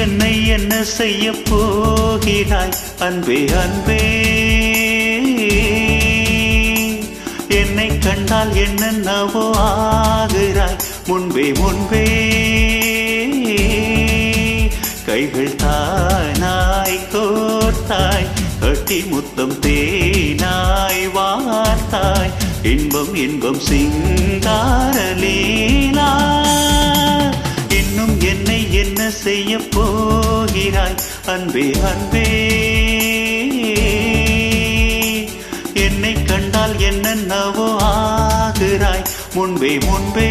என்னை என்ன செய்ய போகிறாய் அன்பே அன்பே என்னை கண்டால் என்னென்னவோ ஆகிறாய் முன்பே முன்பே கைகள் தானாய் கோர்த்தாய் கட்டி முத்தம் தேனாய் வார்த்தாய் இன்பம் இன்பம் சிங்கார லீலா இன்னும் என்னை என்ன செய்ய போகிறாய் அன்பே அன்பே என்னை கண்டால் என்னென்னவோ ஆகிறாய் முன்பே முன்பே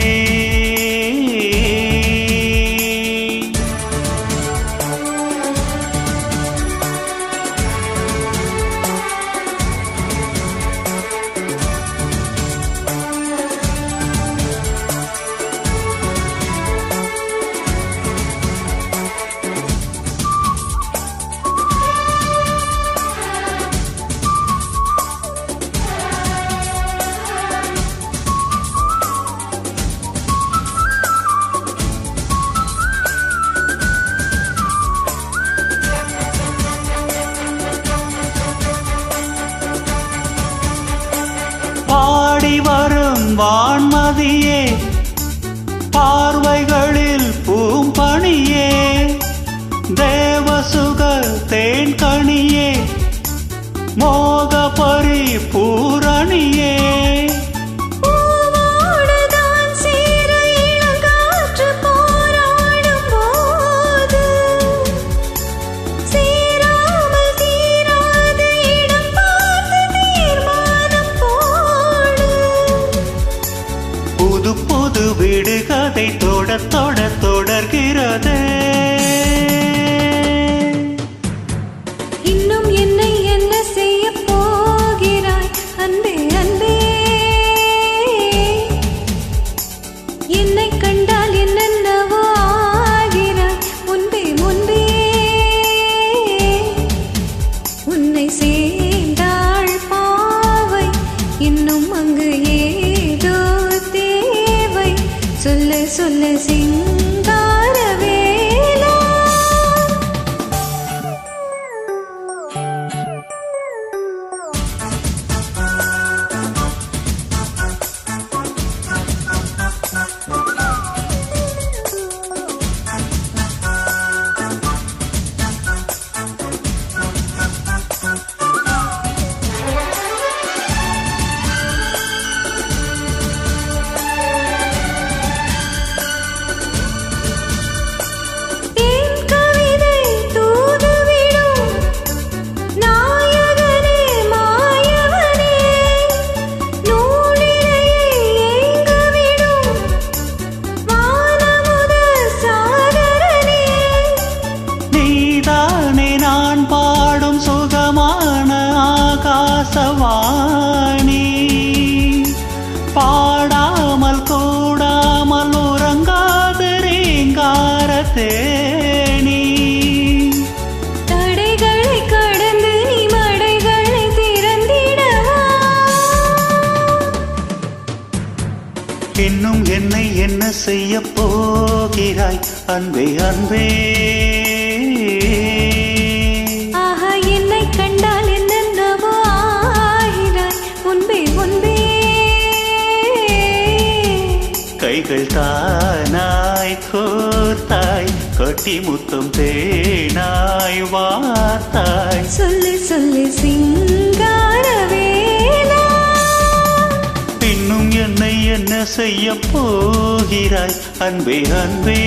பாடி வரும் வான்மதியே பார்வைகளில் பூம்பணியே தேவசுக தேன்கணியே மோக பரி பூரணியே புது புது விடுகதை தொட தொட தொடர்கிறது இன்னும் என்னை என்ன செய்ய போகிறாய் அன்பே அன்பே என்னை கண்டால் என்னென்னவோ ஆகிறாய் முன்பே முன்பே உன்னை சேர்ந்தாள் பாவை இன்னும் அங்கு ஏதோ தேவை சொல்ல சொல்ல சிங்கார வேலா வாணி பாடாமல் கூடாமல் உறங்காது ரீங்கார தேனி தடைகளை கடந்து நீ மடைகளை திறந்திடவா இன்னும் என்னை என்ன செய்ய போகிறாய் அன்பே அன்பே கைகள் தானாய் கோர்த்தாய் கட்டி முத்தம் தேனாய் வார்த்தாய் சொல்லு சொல்லு சிங்கார வேலா இன்னும் என்னை என்ன செய்ய போகிறாய் அன்பே அன்பே